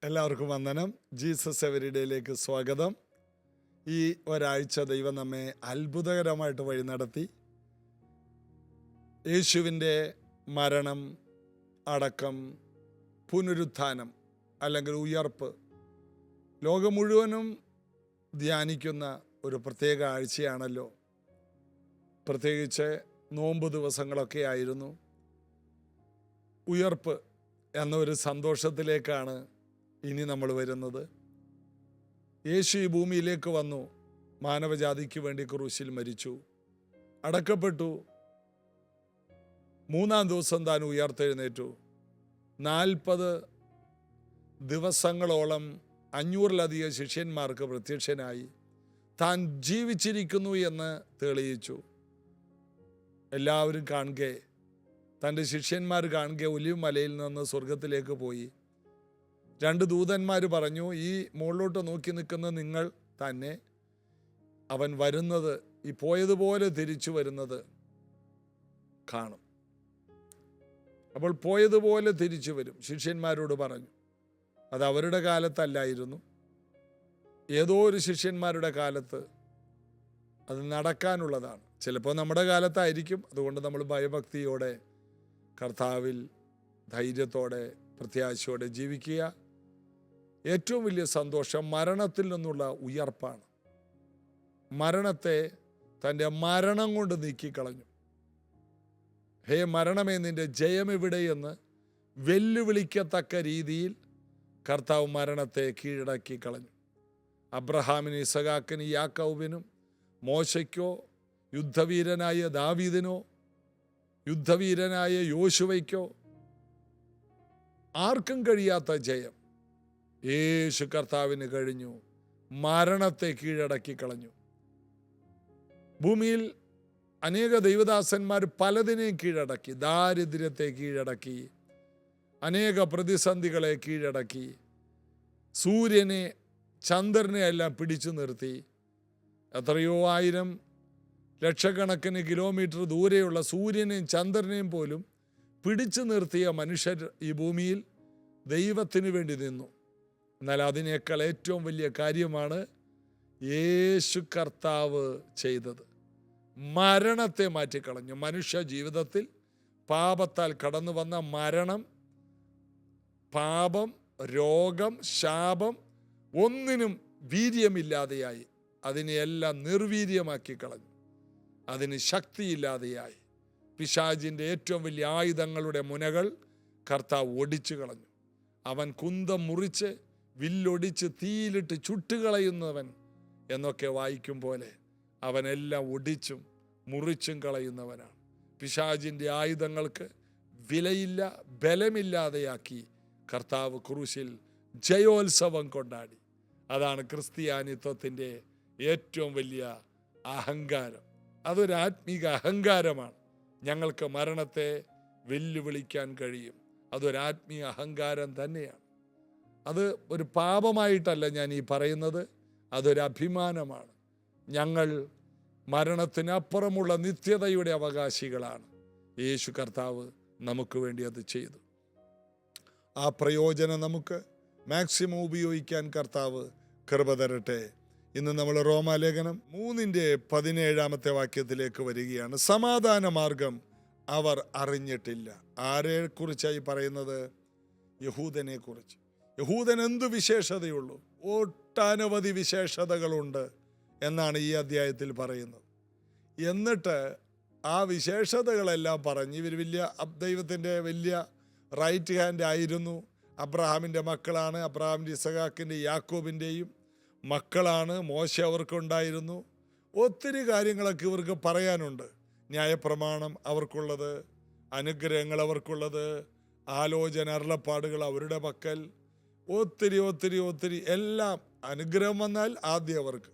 എല്ലാവർക്കും വന്ദനം. ജീസസ് എവരിഡേയിലേക്ക് സ്വാഗതം. ഈ ഒരാഴ്ച ദൈവം നമ്മെ അത്ഭുതകരമായിട്ട് വഴി നടത്തി. യേശുവിൻ്റെ മരണം, അടക്കം, പുനരുത്ഥാനം അല്ലെങ്കിൽ ഉയർപ്പ് ലോകം മുഴുവനും ധ്യാനിക്കുന്ന ഒരു പ്രത്യേക ആഴ്ചയാണല്ലോ. പ്രത്യേകിച്ച് നോമ്പ് ദിവസങ്ങളൊക്കെ ആയിരുന്നു. ഉയർപ്പ് എന്നൊരു സന്തോഷത്തിലേക്കാണ് ഇനി നമ്മൾ വരുന്നത്. യേശു ഈ ഭൂമിയിലേക്ക് വന്നു, മാനവജാതിക്ക് വേണ്ടി ക്രൂശിൽ മരിച്ചു, അടക്കപ്പെട്ടു, മൂന്നാം ദിവസം താൻ ഉയർത്തെഴുന്നേറ്റു. 40 ദിവസങ്ങളോളം 500-ലധികം ശിഷ്യന്മാർക്ക് പ്രത്യക്ഷനായി. താൻ ജീവിച്ചിരിക്കുന്നു എന്ന് തെളിയിച്ചു. എല്ലാവരും കാണുകെ, തൻ്റെ ശിഷ്യന്മാർ കാണുകെ ഒലിവ് മലയിൽ നിന്ന് സ്വർഗത്തിലേക്ക് പോയി. 2 ദൂതന്മാർ പറഞ്ഞു, ഈ മുകളിലോട്ട് നോക്കി നിൽക്കുന്ന നിങ്ങൾ തന്നെ അവൻ വരുന്നത്, ഈ പോയതുപോലെ തിരിച്ചു വരുന്നത് കാണും. അപ്പോൾ പോയതുപോലെ തിരിച്ചു വരും. ശിഷ്യന്മാരോട് പറഞ്ഞു. അത് അവരുടെ കാലത്തല്ലായിരുന്നു, ഏതോ ഒരു ശിഷ്യന്മാരുടെ കാലത്ത് അത് നടക്കാനുള്ളതാണ്. ചിലപ്പോൾ നമ്മുടെ കാലത്തായിരിക്കും. അതുകൊണ്ട് നമ്മൾ ഭയഭക്തിയോടെ കർത്താവിൽ ധൈര്യത്തോടെ പ്രത്യാശയോടെ ജീവിക്കുക. ഏറ്റവും വലിയ സന്തോഷം മരണത്തിൽ നിന്നുള്ള ഉയർപ്പാണ്. മരണത്തെ തൻ്റെ മരണം കൊണ്ട് നീക്കിക്കളഞ്ഞു. ഹേ മരണമേ, നിന്റെ ജയം എവിടെയെന്ന് വെല്ലുവിളിക്കത്തക്ക രീതിയിൽ കർത്താവ് മരണത്തെ കീഴടക്കി കളഞ്ഞു. അബ്രഹാമിന്, ഇസഹാക്കിന്, യാക്കോബിനും, മോശയ്ക്കോ, യുദ്ധവീരനായ ദാവീദിനോ, യുദ്ധവീരനായ യോശുവയ്ക്കോ ആർക്കും കഴിയാത്ത ജയം യേശു കർത്താവിന് കഴിഞ്ഞു. മരണത്തെ കീഴടക്കി കളഞ്ഞു. ഭൂമിയിൽ അനേക ദൈവദാസന്മാർ പലതിനെയും കീഴടക്കി. ദാരിദ്ര്യത്തെ കീഴടക്കി, അനേക പ്രതിസന്ധികളെ കീഴടക്കി, സൂര്യനെ ചന്ദ്രനെ എല്ലാം പിടിച്ചു നിർത്തി. എത്രയോ 1000 ലക്ഷക്കണക്കിന് കിലോമീറ്റർ ദൂരെയുള്ള സൂര്യനെയും ചന്ദ്രനെയും പോലും പിടിച്ചു നിർത്തിയ മനുഷ്യർ ഈ ഭൂമിയിൽ ദൈവത്തിന് വേണ്ടി നിന്നു. എന്നാൽ അതിനേക്കാൾ ഏറ്റവും വലിയ കാര്യമാണ് യേശു കർത്താവ് ചെയ്തത്. മരണത്തെ മാറ്റിക്കളഞ്ഞു. മനുഷ്യ ജീവിതത്തിൽ പാപത്താൽ കടന്നു വന്ന മരണം, പാപം, രോഗം, ശാപം ഒന്നിനും വീര്യമില്ലാതെയായി. അതിനെയെല്ലാം നിർവീര്യമാക്കി കളഞ്ഞു. അതിന് ശക്തിയില്ലാതെയായി. പിശാചിൻ്റെ ഏറ്റവും വലിയ ആയുധങ്ങളുടെ മുനകൾ കർത്താവ് ഒടിച്ചു കളഞ്ഞു. അവൻ കുന്തം മുറിച്ച് വില്ലൊടിച്ച് തീയിലിട്ട് ചുട്ടുകളയുന്നവൻ എന്നൊക്കെ വായിക്കും പോലെ അവനെല്ലാം ഒടിച്ചും മുറിച്ചും കളയുന്നവനാണ്. പിശാചിൻ്റെ ആയുധങ്ങൾക്ക് വിലയില്ല, ബലമില്ലാതെയാക്കി കർത്താവ് ക്രൂശിൽ ജയോത്സവം കൊണ്ടാടി. അതാണ് ക്രിസ്ത്യാനിത്വത്തിൻ്റെ ഏറ്റവും വലിയ അഹങ്കാരം. അതൊരു ആത്മീക അഹങ്കാരമാണ്. ഞങ്ങൾക്ക് മരണത്തെ വെല്ലുവിളിക്കാൻ കഴിയും. അതൊരാത്മീയ അഹങ്കാരം തന്നെയാണ്. അത് ഒരു പാപമായിട്ടല്ല ഞാൻ ഈ പറയുന്നത്, അതൊരു അഭിമാനമാണ്. ഞങ്ങൾ മരണത്തിനപ്പുറമുള്ള നിത്യതയുടെ അവകാശികളാണ്. യേശു കർത്താവ് നമുക്ക് വേണ്ടി അത് ചെയ്തു. ആ പ്രയോജനം നമുക്ക് മാക്സിമം ഉപയോഗിക്കാൻ കർത്താവ് കൃപ തരട്ടെ. ഇന്ന് നമ്മൾ റോമാലേഖനം 3:17 വാക്യത്തിലേക്ക് വരികയാണ്. സമാധാന മാർഗം അവർ അറിഞ്ഞിട്ടില്ല. ആരെക്കുറിച്ചായി പറയുന്നത്? യഹൂദനെ കുറിച്ച്. യഹൂദൻ എന്ത് വിശേഷതയുള്ളൂ? ഒട്ടനവധി വിശേഷതകളുണ്ട് എന്നാണ് ഈ അധ്യായത്തിൽ പറയുന്നത്. എന്നിട്ട് ആ വിശേഷതകളെല്ലാം പറഞ്ഞ് ഇവർ വലിയ ദൈവത്തിൻ്റെ വലിയ റൈറ്റ് ഹാൻഡ് ആയിരുന്നു. അബ്രഹാമിൻ്റെ മക്കളാണ്, അബ്രഹാമിൻ്റെ, ഇസഹാക്കിൻ്റെ, യാക്കോബിൻ്റെയും മക്കളാണ്. മോശ അവർക്കുണ്ടായിരുന്നു. ഒത്തിരി കാര്യങ്ങളൊക്കെ ഇവർക്ക് പറയാനുണ്ട്. ന്യായപ്രമാണം അവർക്കുള്ളത്, അനുഗ്രഹങ്ങൾ അവർക്കുള്ളത്, ആലോചന, അരുളപ്പാടുകൾ അവരുടെ പക്കൽ, ഒത്തിരി ഒത്തിരി ഒത്തിരി എല്ലാം. അനുഗ്രഹം വന്നാൽ ആദ്യം അവർക്ക്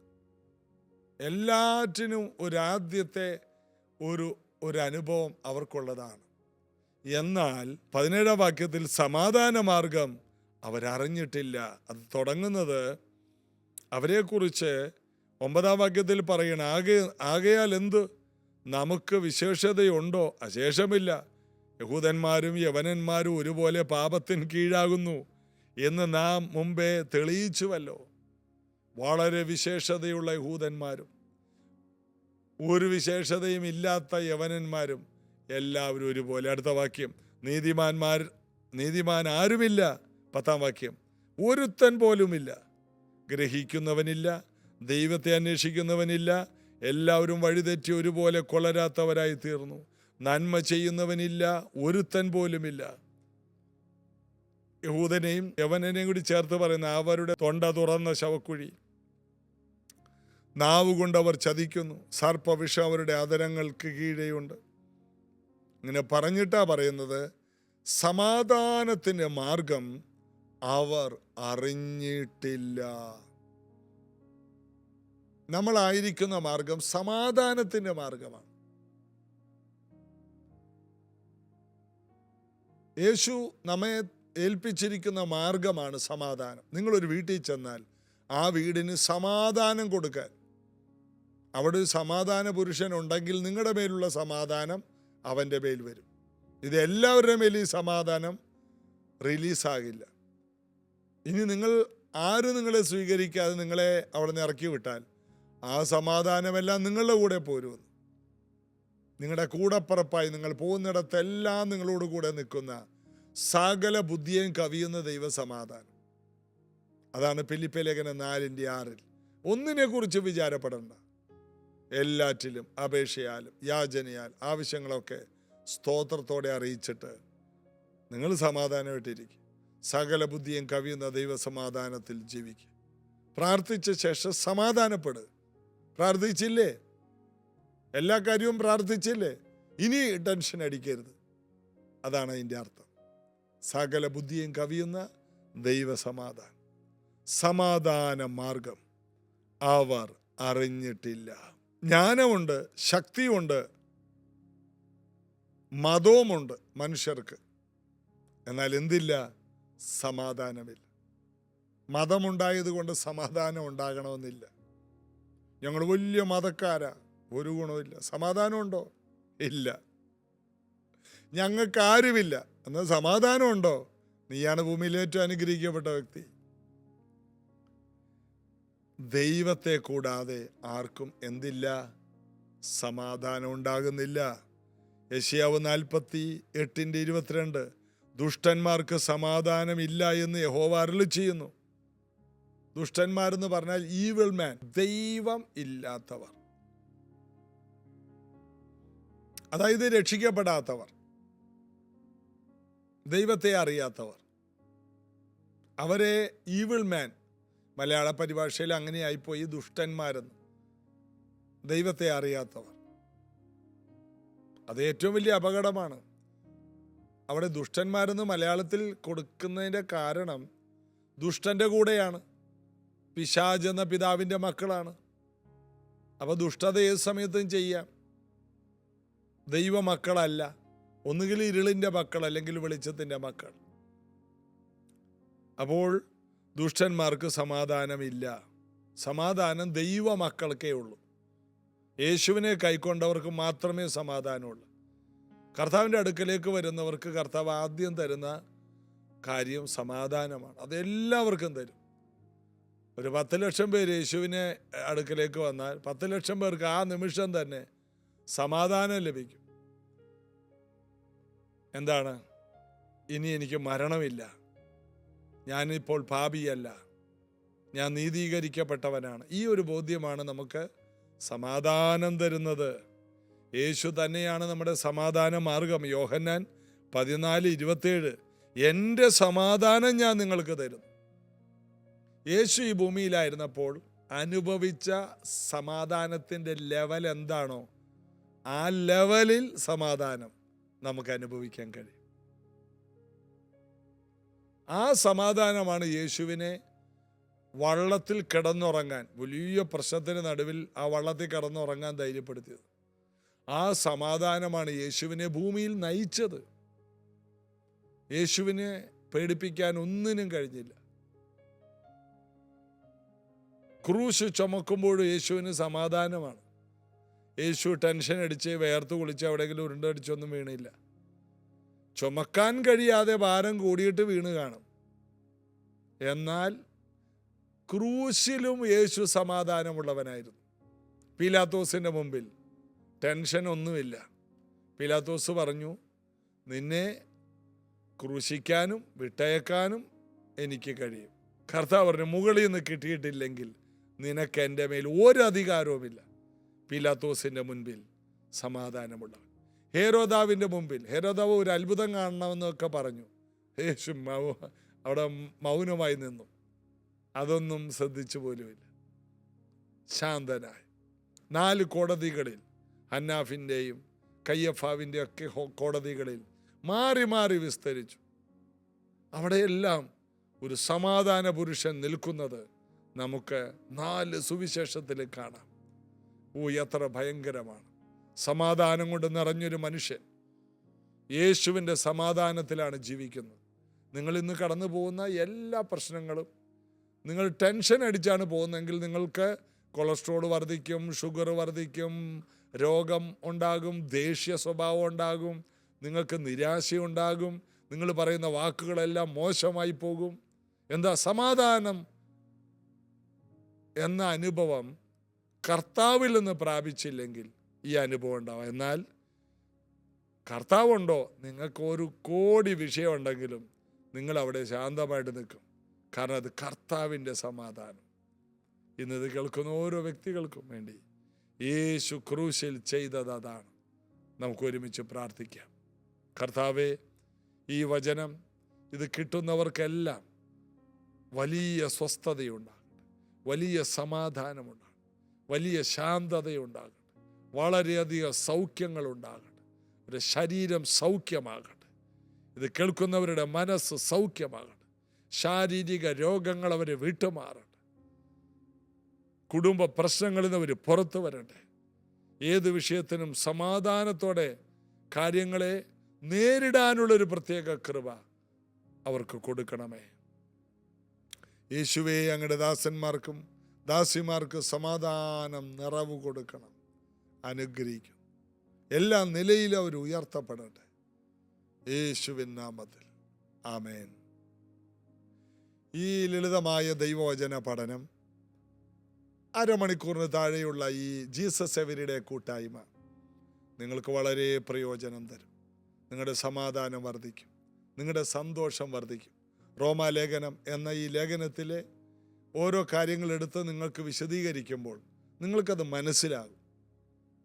എല്ലാറ്റിനും ആദ്യത്തെ ഒരു അനുഭവം അവർക്കുള്ളതാണ്. എന്നാൽ 17 വാക്യത്തിൽ സമാധാന മാർഗം അവരറിഞ്ഞിട്ടില്ല. അത് തുടങ്ങുന്നത് അവരെക്കുറിച്ച് 9 വാക്യത്തിൽ പറയണ, ആകയാൽ എന്ത് നമുക്ക് വിശേഷതയുണ്ടോ? അശേഷമില്ല. യഹൂദന്മാരും യവനന്മാരും ഒരുപോലെ പാപത്തിന് കീഴാകുന്നു. എന്ന് നാം മുമ്പേ തെളിയിച്ചുവല്ലോ. വളരെ വിശേഷതയുള്ള യഹൂദന്മാരും ഒരു വിശേഷതയും ഇല്ലാത്ത യവനന്മാരും എല്ലാവരും ഒരുപോലെ. അടുത്ത വാക്യം, നീതിമാൻ ആരുമില്ല. 10-ാം വാക്യം, ഒരുത്തൻ പോലുമില്ല. ഗ്രഹിക്കുന്നവനില്ല, ദൈവത്തെ അന്വേഷിക്കുന്നവനില്ല. എല്ലാവരും വഴിതെറ്റി ഒരുപോലെ കൊളരാത്തവരായി തീർന്നു. നന്മ ചെയ്യുന്നവനില്ല, ഒരുത്തൻ പോലുമില്ല. യഹൂദനെയും യവനനെയും കൂടി ചേർത്ത് പറയുന്ന അവരുടെ തൊണ്ട തുറന്ന ശവക്കുഴി. നാവുകൊണ്ടവർ ചതിക്കുന്നു, സർപ്പവിഷം അവരുടെ അധരങ്ങൾക്ക് കീഴെയുണ്ട്. ഇങ്ങനെ പറഞ്ഞിട്ടാ പറയുന്നത്, സമാധാനത്തിൻ്റെ മാർഗം അവർ അറിഞ്ഞിട്ടില്ല. നമ്മളായിരിക്കുന്ന മാർഗം സമാധാനത്തിൻ്റെ മാർഗമാണ്. യേശു നമ്മെ ഏൽപ്പിച്ചിരിക്കുന്ന മാർഗമാണ് സമാധാനം. നിങ്ങളൊരു വീട്ടിൽ ചെന്നാൽ ആ വീടിന് സമാധാനം കൊടുക്കാൻ, അവിടെ ഒരു സമാധാന പുരുഷനുണ്ടെങ്കിൽ നിങ്ങളുടെ മേലുള്ള സമാധാനം അവൻ്റെ മേൽ വരും. ഇത് എല്ലാവരുടെ മേൽ ഈ സമാധാനം റിലീസാകില്ല. ഇനി ആരും നിങ്ങളെ സ്വീകരിക്കാതെ നിങ്ങളെ അവിടെ നിന്ന് ഇറക്കി വിട്ടാൽ ആ സമാധാനമെല്ലാം നിങ്ങളുടെ കൂടെ പോരുമെന്ന്. നിങ്ങളുടെ കൂടപ്പറപ്പായി നിങ്ങൾ പോകുന്നിടത്തെല്ലാം നിങ്ങളോട് കൂടെ നിൽക്കുന്ന സകല ബുദ്ധിയും കവിയുന്ന ദൈവസമാധാനം. അതാണ് ഫിലിപ്പിയ ലേഖനം 4:6. ഒന്നിനെക്കുറിച്ച് വിചാരപ്പെടേണ്ട, എല്ലാറ്റിലും അപേക്ഷയാലും യാചനയാൽ ആവശ്യങ്ങളൊക്കെ സ്തോത്രത്തോടെ അറിയിച്ചിട്ട് നിങ്ങൾ സമാധാനമായിട്ടിരിക്കും. സകല ബുദ്ധിയും കവിയുന്ന ദൈവസമാധാനത്തിൽ ജീവിക്കുക. പ്രാർത്ഥിച്ച ശേഷം സമാധാനപ്പെടുക. പ്രാർത്ഥിച്ചില്ലേ? എല്ലാ കാര്യവും പ്രാർത്ഥിച്ചില്ലേ? ഇനി ടെൻഷൻ അടിക്കരുത്. അതാണ് അതിൻ്റെ അർത്ഥം. സകല ബുദ്ധിയും കവിയുന്ന ദൈവസമാധാനം. സമാധാന മാർഗം അവർ അറിഞ്ഞിട്ടില്ല. ജ്ഞാനമുണ്ട്, ശക്തിയുണ്ട്, മതവുമുണ്ട് മനുഷ്യർക്ക്. എന്നാൽ എന്തില്ല? സമാധാനമില്ല. മതമുണ്ടായത് കൊണ്ട് സമാധാനം ഉണ്ടാകണമെന്നില്ല. ഞങ്ങൾ വലിയ മതക്കാരാ, ഒരു ഗുണമില്ല. സമാധാനമുണ്ടോ? ഇല്ല. ഞങ്ങൾക്ക് ആരുമില്ല, എന്നാൽ സമാധാനമുണ്ടോ? നീയാണ് ഭൂമിയിൽ ഏറ്റവും അനുഗ്രഹിക്കപ്പെട്ട വ്യക്തി. ദൈവത്തെ കൂടാതെ ആർക്കും എന്തില്ല? സമാധാനം ഉണ്ടാകുന്നില്ല. യെശയ്യാവ് 48:22, ദുഷ്ടന്മാർക്ക് സമാധാനമില്ല എന്ന് യഹോവ അരുളിച്ചെയ്യുന്നു. ദുഷ്ടന്മാരെന്ന് പറഞ്ഞാൽ ഈവിൾ മാൻ, ദൈവം ഇല്ലാത്തവർ, അതായത് രക്ഷിക്കപ്പെടാത്തവർ, ദൈവത്തെ അറിയാത്തവർ. അവരെ ഈവിൾ മാൻ, മലയാള പരിഭാഷയിൽ അങ്ങനെയായിപ്പോയി, ദുഷ്ടന്മാരെന്ന്. ദൈവത്തെ അറിയാത്തവർ, അത് ഏറ്റവും വലിയ അപകടമാണ്. അവിടെ ദുഷ്ടന്മാരെന്ന് മലയാളത്തിൽ കൊടുക്കുന്നതിൻ്റെ കാരണം ദുഷ്ടൻ്റെ കൂടെയാണ്. പിശാച് എന്ന പിതാവിൻ്റെ മക്കളാണ്. അപ്പോൾ ദുഷ്ടത ഏത് സമയത്തും ചെയ്യാം. ദൈവമക്കളല്ല, ഒന്നുകിൽ ഇരുളിൻ്റെ മക്കൾ അല്ലെങ്കിൽ വെളിച്ചത്തിൻ്റെ മക്കൾ. അപ്പോൾ ദുഷ്ടന്മാർക്ക് സമാധാനമില്ല. സമാധാനം ദൈവമക്കൾക്കേ ഉള്ളൂ. യേശുവിനെ കൈക്കൊണ്ടവർക്ക് മാത്രമേ സമാധാനമുള്ളൂ. കർത്താവിൻ്റെ അടുക്കലേക്ക് വരുന്നവർക്ക് കർത്താവ് ആദ്യം തരുന്ന കാര്യം സമാധാനമാണ്. അതെല്ലാവർക്കും തരും. ഒരു 10 ലക്ഷം പേര് യേശുവിനെ അടുക്കലേക്ക് വന്നാൽ 10 ലക്ഷം പേർക്ക് ആ നിമിഷം തന്നെ സമാധാനം ലഭിക്കും. എന്താണ്? ഇനി എനിക്ക് മരണമില്ല, ഞാനിപ്പോൾ പാപിയല്ല, ഞാൻ നീതീകരിക്കപ്പെട്ടവനാണ്. ഈ ഒരു ബോധ്യമാണ് നമുക്ക് സമാധാനം തരുന്നത്. യേശു തന്നെയാണ് നമ്മുടെ സമാധാന മാർഗം. യോഹന്നാൻ 14:27, എൻ്റെ സമാധാനം ഞാൻ നിങ്ങൾക്ക് തരുന്നു. യേശു ഈ ഭൂമിയിലായിരുന്നപ്പോൾ അനുഭവിച്ച സമാധാനത്തിൻ്റെ ലെവൽ എന്താണോ ആ ലെവലിൽ സമാധാനം നമുക്ക് അനുഭവിക്കാൻ കഴിയും. ആ സമാധാനമാണ് യേശുവിനെ വള്ളത്തിൽ കിടന്നുറങ്ങാൻ, വലിയ പ്രശ്നത്തിന് നടുവിൽ ആ വള്ളത്തിൽ കിടന്നുറങ്ങാൻ ധൈര്യപ്പെടുത്തിയത്. ആ സമാധാനമാണ് യേശുവിനെ ഭൂമിയിൽ നയിച്ചത്. യേശുവിനെ പേടിപ്പിക്കാൻ ഒന്നിനും കഴിഞ്ഞില്ല. ക്രൂശ് ചുമക്കുമ്പോൾ യേശുവിന് സമാധാനമാണ്. യേശു ടെൻഷൻ അടിച്ച് വേർത്ത് കുളിച്ച് എവിടെയെങ്കിലും ഉരുണ്ടടിച്ചൊന്നും വീണില്ല. ചുമക്കാൻ കഴിയാതെ ഭാരം കൂടിയിട്ട് വീണ് കാണും. എന്നാൽ ക്രൂശിലും യേശു സമാധാനമുള്ളവനായിരുന്നു. പീലാത്തോസിൻ്റെ മുമ്പിൽ ടെൻഷൻ ഒന്നുമില്ല. പീലാത്തോസ് പറഞ്ഞു, നിന്നെ ക്രൂശിക്കാനും വിട്ടയക്കാനും എനിക്ക് കഴിയും. കർത്താവ് പറഞ്ഞു, മുകളിൽ നിന്ന് കിട്ടിയിട്ടില്ലെങ്കിൽ നിനക്ക് എൻ്റെ മേൽ ഒരു അധികാരവുമില്ല. പീലാത്തോസിൻ്റെ മുൻപിൽ സമാധാനമുള്ളവൻ. ഹേരോദാവിൻ്റെ മുമ്പിൽ ഹേരോദാവ് ഒരു അത്ഭുതം കാണണമെന്നൊക്കെ പറഞ്ഞു. യേശു അവിടെ മൗനമായി നിന്നു. അതൊന്നും ശ്രദ്ധിച്ചു പോലുമില്ല. ശാന്തനായി 4 കോടതികളിൽ, ഹന്നാഫിൻ്റെയും കയ്യഫാവിൻ്റെ ഒക്കെ കോടതികളിൽ മാറി മാറി വിസ്തരിച്ചു. അവിടെയെല്ലാം ഒരു സമാധാന പുരുഷൻ നിൽക്കുന്നത് നമുക്ക് 4 സുവിശേഷത്തിൽ കാണാം. എത്ര ഭയങ്കരമാണ്! സമാധാനം കൊണ്ട് നിറഞ്ഞൊരു മനുഷ്യൻ യേശുവിൻ്റെ സമാധാനത്തിലാണ് ജീവിക്കുന്നത്. നിങ്ങൾ ഇന്ന് കടന്നു പോകുന്ന എല്ലാ പ്രശ്നങ്ങളും നിങ്ങൾ ടെൻഷൻ അടിച്ചാണ് പോകുന്നതെങ്കിൽ നിങ്ങൾക്ക് കൊളസ്ട്രോൾ വർദ്ധിക്കും, ഷുഗർ വർദ്ധിക്കും, രോഗം ഉണ്ടാകും, ദേഷ്യ സ്വഭാവം ഉണ്ടാകും, നിങ്ങൾക്ക് നിരാശയുണ്ടാകും, നിങ്ങൾ പറയുന്ന വാക്കുകളെല്ലാം മോശമായി പോകും. എന്താ? സമാധാനം എന്ന അനുഭവം കർത്താവിൽ നിന്ന് പ്രാപിച്ചില്ലെങ്കിൽ ഈ അനുഭവം ഉണ്ടാവും. എന്നാൽ കർത്താവുണ്ടോ, നിങ്ങൾക്ക് 1 കോടി വിഷയമുണ്ടെങ്കിലും നിങ്ങൾ അവിടെ ശാന്തമായിട്ട് നിൽക്കും. കാരണം അത് കർത്താവിൻ്റെ സമാധാനം. ഇന്നത് കേൾക്കുന്ന ഓരോ വ്യക്തികൾക്കും വേണ്ടി യേശു ക്രൂശിൽ ചെയ്തത് അതാണ്. നമുക്ക് ഒരുമിച്ച് പ്രാർത്ഥിക്കാം. കർത്താവേ, ഈ വചനം ഇത് കിട്ടുന്നവർക്കെല്ലാം വലിയ സ്വസ്ഥതയുണ്ടാകട്ടെ, വലിയ സമാധാനമുണ്ടാകട്ടെ, വലിയ ശാന്തതയുണ്ടാകട്ടെ, വളരെയധികം സൗഖ്യങ്ങളുണ്ടാകട്ടെ, ഒരു ശരീരം സൗഖ്യമാകട്ടെ, ഇത് കേൾക്കുന്നവരുടെ മനസ്സ് സൗഖ്യമാകട്ടെ, ശാരീരിക രോഗങ്ങൾ അവർ വിട്ടുമാറട്ടെ, കുടുംബ പ്രശ്നങ്ങളിൽ നിന്ന് അവർ പുറത്തു വരട്ടെ, ഏത് വിഷയത്തിനും സമാധാനത്തോടെ കാര്യങ്ങളെ നേരിടാനുള്ളൊരു പ്രത്യേക കൃപ അവർക്ക് കൊടുക്കണമേ. യേശുവേ, അങ്ങയുടെ ദാസന്മാർക്കും ദാസിമാർക്ക് സമാധാനം നിറവ് കൊടുക്കണം. അനുഗ്രഹിക്കും. എല്ലാ നിലയിലും അവർ ഉയർത്തപ്പെടട്ടെ. യേശുവിൻ നാമത്തിൽ ആമേൻ. ഈ ലളിതമായ ദൈവവചന പഠനം അരമണിക്കൂറിന് താഴെയുള്ള ഈ ജീസസ് എവരിഡേ കൂട്ടായ്മ നിങ്ങൾക്ക് വളരെ പ്രയോജനം തരും. നിങ്ങളുടെ സമാധാനം വർദ്ധിക്കും, നിങ്ങളുടെ സന്തോഷം വർദ്ധിക്കും. റോമാലേഖനം എന്ന ഈ ലേഖനത്തിലെ ഓരോ കാര്യങ്ങളെടുത്ത് നിങ്ങൾക്ക് വിശദീകരിക്കുമ്പോൾ നിങ്ങൾക്കത് മനസ്സിലാകും,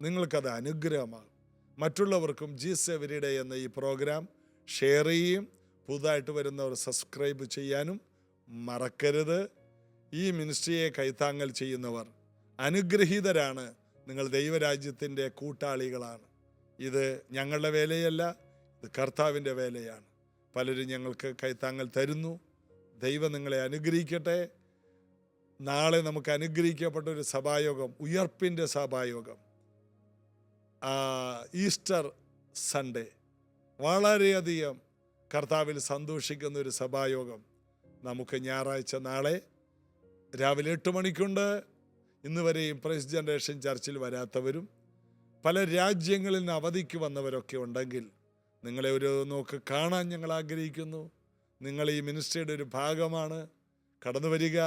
നിങ്ങൾക്കത് അനുഗ്രഹമാകും. മറ്റുള്ളവർക്കും ജീസസ് എവരിഡേ എന്ന ഈ പ്രോഗ്രാം ഷെയർ ചെയ്യുകയും പുതുതായിട്ട് വരുന്നവർ സബ്സ്ക്രൈബ് ചെയ്യാനും മറക്കരുത്. ഈ മിനിസ്ട്രിയെ കൈത്താങ്ങൽ ചെയ്യുന്നവർ അനുഗ്രഹീതരാണ്. നിങ്ങൾ ദൈവരാജ്യത്തിൻ്റെ കൂട്ടാളികളാണ്. ഇത് ഞങ്ങളുടെ വേലയല്ല, ഇത് കർത്താവിൻ്റെ വേലയാണ്. പലരും ഞങ്ങൾക്ക് കൈത്താങ്ങൽ തരുന്നു. ദൈവം നിങ്ങളെ അനുഗ്രഹിക്കട്ടെ. നാളെ നമുക്ക് അനുഗ്രഹിക്കപ്പെട്ട ഒരു സഭായോഗം, ഉയർപ്പിൻ്റെ സഭായോഗം, ഈസ്റ്റർ സൺഡേ, വളരെയധികം കർത്താവിൽ സന്തോഷിക്കുന്ന ഒരു സഭായോഗം നമുക്ക് ഞായറാഴ്ച നാളെ രാവിലെ 8 മണിക്കുണ്ട്. ഇന്ന് വരെയും പ്രൈസ് ജനറേഷൻ ചർച്ചിൽ വരാത്തവരും പല രാജ്യങ്ങളിൽ നിന്ന് അവധിക്ക് വന്നവരൊക്കെ ഉണ്ടെങ്കിൽ നിങ്ങളെ ഒരു നോക്ക് കാണാൻ ഞങ്ങൾ ആഗ്രഹിക്കുന്നു. നിങ്ങൾ ഈ മിനിസ്ട്രിയുടെ ഒരു ഭാഗമാണ്. കടന്നു വരിക,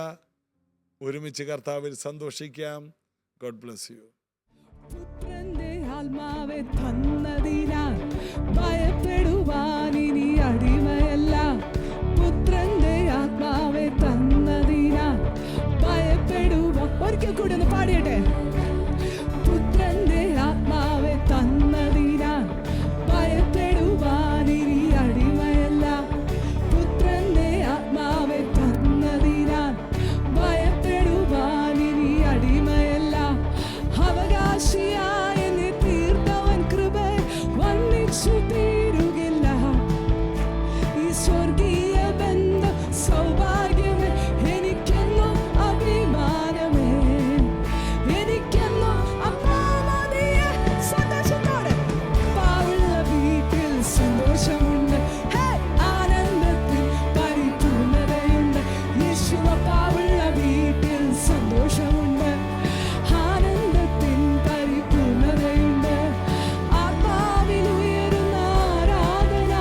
ഒരുമിച്ച് കർത്താവിൽ സന്തോഷിക്കാം. God bless you. പുത്രന്റെ ആത്മാവെ തന്നതിനാൽ ഭയപ്പെടുവാൻ ഇനി അടിമയല്ല. പുത്രന്റെ ആത്മാവെ തന്നതിനാൽ ഭയപ്പെടുവാൻ. ഒരിക്കൽ കൂടി ഒന്ന് പാടിയട്ടെ. പുത്രന്റെ ആത്മാവെ തന്നതിനാൽ ഭയപ്പെടുവാൻ ഇനി അടിമയല്ല. പുത്രന്റെ ആത്മാവെ തന്നതിനാൽ ഭയപ്പെടുവാൻ ഇനി അടിമയല്ല. അവകാശിയായ എന്നെ തീർത്തവൻ കൃപ വന്നിച്ചു തീരുകില്ല. ഈ സ്വർഗീയ ബന്ധം സൗഭാഗ്യമേ, എനിക്കെന്നും അഭിമാനമേ, എനിക്കെന്നും അപ്പാമതിയെ. സന്തോഷത്തോടെ പാവുള്ള വീട്ടിൽ സന്തോഷമുണ്ട്. ആനന്ദത്തിൽ പരിപൂർണതയുണ്ട്. യേശുവ പാവുള്ള വീട്ടിൽ സന്തോഷമുണ്ട്. ആനന്ദത്തിൽ പരിപൂർണതയുണ്ട്. ആത്മാവിൽ ഉയരുന്ന ആരാധന,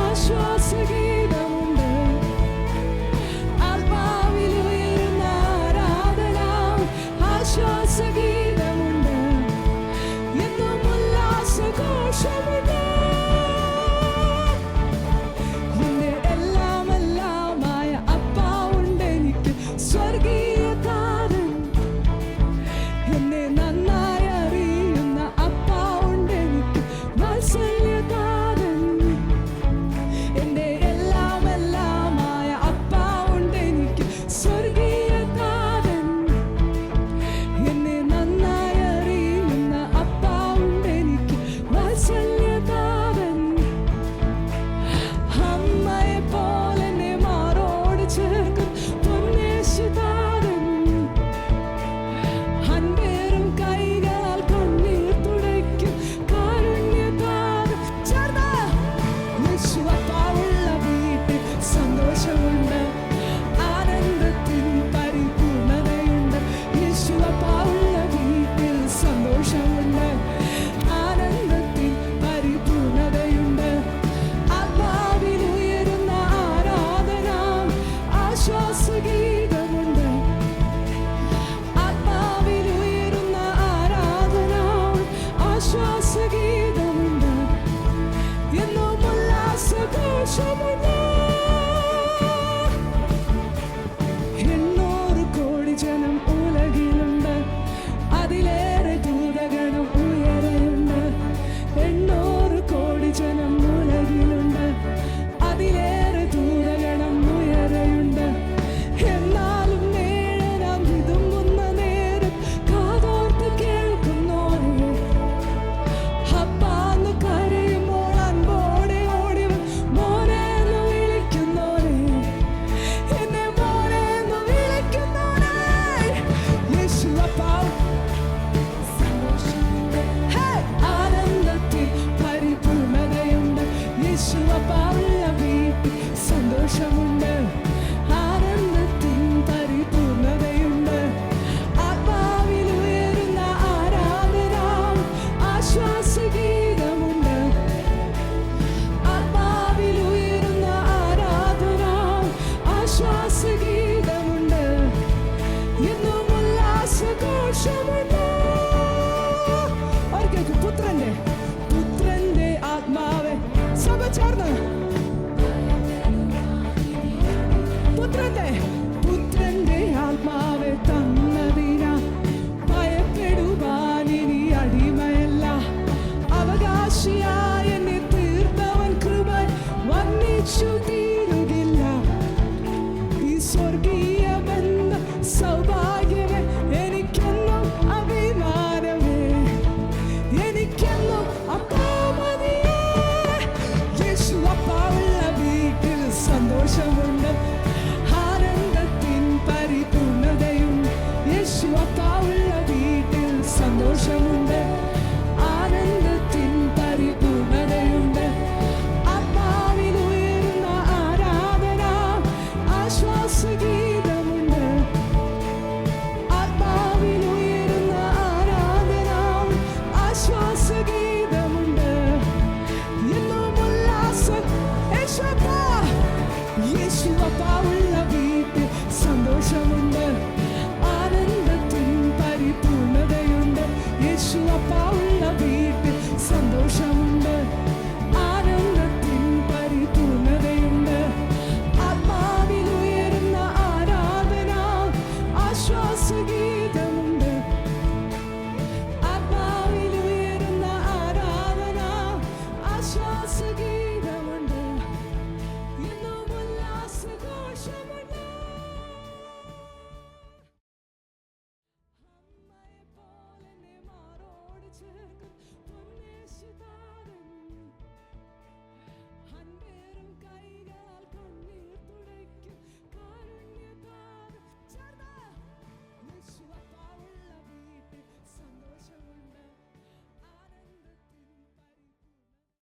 ആശ്വാസഗീതമുണ്ട്. ആശ്വാസഗീതമുണ്ട്. ആത്മാവിൽ ഉയരുന്ന ആരാധന ആശ്വാസഗീതമുണ്ട്. എന്നും ഉല്ലാസഘോഷമുണ്ട്. 800 കോടി ജനം ഉലകിലുണ്ട്. അതിലേറെ ദൂതഗണം ഉയരെയുണ്ട്. 800 കോടി ജനം ഉലകിലുണ്ട്. അതിലേറെ ദൂതഗണം ഉയരെയുണ്ട്. എന്നാലും നേരം വിതുമ്പുന്ന നേരം കാതോർത്ത് കേൾക്കുന്നോരെ, അപ്പാന്ന് കരയുമ്പോൾ അൻപോടെ ഓടി മോനെന്ന് വിളിക്കുന്നോരെ, എന്നെ മോനെന്ന് വിളിക്കുന്നോരെ, യേശു അപ്പാവ് ആനന്ദത്തിൽ പരിപൂർണതയുണ്ട്. യേശു അപ്പാവുള്ള വീട്ടിൽ സന്തോഷമുണ്ട്. ആനന്ദത്തിൽ പരിപൂർണതയുണ്ട്. ആത്മാവിൽ ഉയരുന്ന ആരാധന ആശ്വാസഗീതമുണ്ട്. ആത്മാവിൽ ഉയരുന്ന ആരാധന ആശ്വാസഗീതമുണ്ട്. എന്നും ഉല്ലാസഘോഷമുണ്ട്. ഒരിക്കൽ പുത്രന്റെ ആത്മാവെ സഭ ചേർന്ന് പുത്രന്റെ ആത്മാവെ തന്നതിനാ ഭയപ്പെടുവാൻ ഇനി അടിമയല്ല. അവകാശിയായ എന്നെ തീർത്തവൻ കൃപ വർണ്ണിച്ചു തീരുകില്ല. ഈ സ്വർഗീയ ബന്ധ സൗഭാഗ്യമേ എനിക്കെന്നും അഭിമാനമേ, എനിക്കെന്നും അപ്പാമതിയേ. യേശു അപ്പാവുള്ള വീട്ടിൽ സന്തോഷമുണ്ട്. ആനന്ദത്തിൻ പരിപൂർണതയുണ്ട്. യേശു അപ്പാവുള്ള വീട്ടിൽ സന്തോഷമുണ്ട്. ആനന്ദത്തിൻ പരിപൂർണതയുണ്ട്. ആത്മാവിൽ ഉയരുന്ന ആരാധന ആശ്വാസഗീതമുണ്ട്. ആത്മാവിൽ ഉയരുന്ന ആരാധന ആശ്വാസഗീതമുണ്ട്. എന്നും ഉല്ലാസം. യേശു അപ്പാവുള്ള വീട്ടിൽ സന്തോഷമുണ്ട്. ആനന്ദത്തിൻ പരിപൂർണതയുണ്ട്. യേശു അപ്പാവുള്ള വീട്ടിൽ സന്തോഷമുണ്ട്. ആനന്ദത്തിൻ പരിപൂർണതയുണ്ട്. ആത്മാവിൽ ഉയരുന്ന ആരാധന ആശ്വാസഗീതമുണ്ട്. ആത്മാവിൽ ഉയരുന്ന ആരാധന ആശ്വാസഗീതമുണ്ട്.